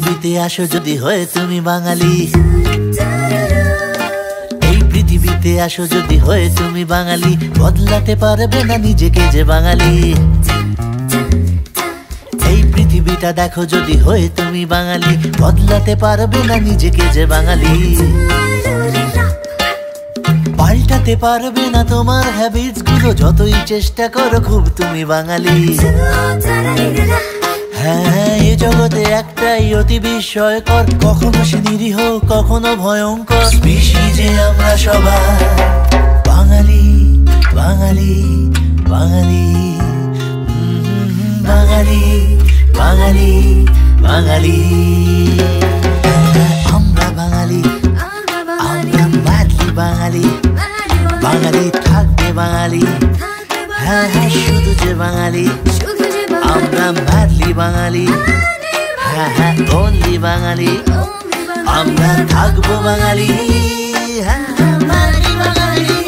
পৃথিবীতে আসো যদি হয়ে তুমি বাঙালি, এই পৃথিবীতে আসো যদি হয়ে তুমি বাঙালি, বদলাতে পারবে না নিজেকে যে বাঙালি। এই পৃথিবীটা দেখো যদি হয়ে তুমি বাঙালি, বদলাতে পারবে না নিজেকে যে বাঙালি। পাল্টাতে পারবে না তোমার হ্যাবিটস গুলো, যতই চেষ্টা করো খুব তুমি বাঙালি। হ্যাঁ, এ জগতে একটাই অতি বিস্ময়কর, কখনো সে নিরীহ কখনো ভয়ঙ্কর স্পিসিজে আমরা সবাই বাঙালি বাঙালি বাঙালি বাঙালি বাঙালি বাঙালি। আমরা বাঙালি, আমরা ম্যাডলি বাঙালি, বাঙালি থাকবে বাঙালি। হ্যাঁ হ্যাঁ, শুধু যে বাঙালি, আমরা ম্যাডলি বাঙালি। হ্যাঁ হ্যাঁ, অনলি বাঙালি, আমরা থাকবো বাঙালি। হ্যাঁ ম্যাডলি বাঙালি।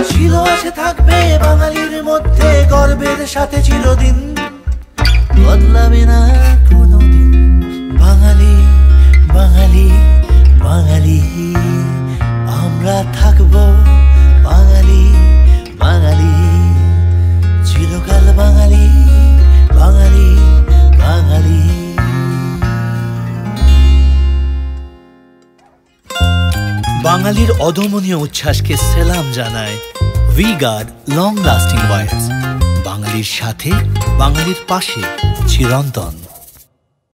ছিল আছে থাকবে বাঙালির মধ্যে গর্বের সাথে চিরদিন, বদলাবে না কোনোদিন। বাঙালি বাঙালি বাঙালি, আমরা থাকবো বাঙালি বাঙালি, চিরকাল বাঙালি বাঙালি বাঙালি। বাঙালির অদমনীয় উচ্ছ্বাসকে সেলাম জানায় ভি-গার্ড লং লাস্টিং ওয়্যার্স। বাঙালির সাথে, বাঙালির পাশে চিরন্তন।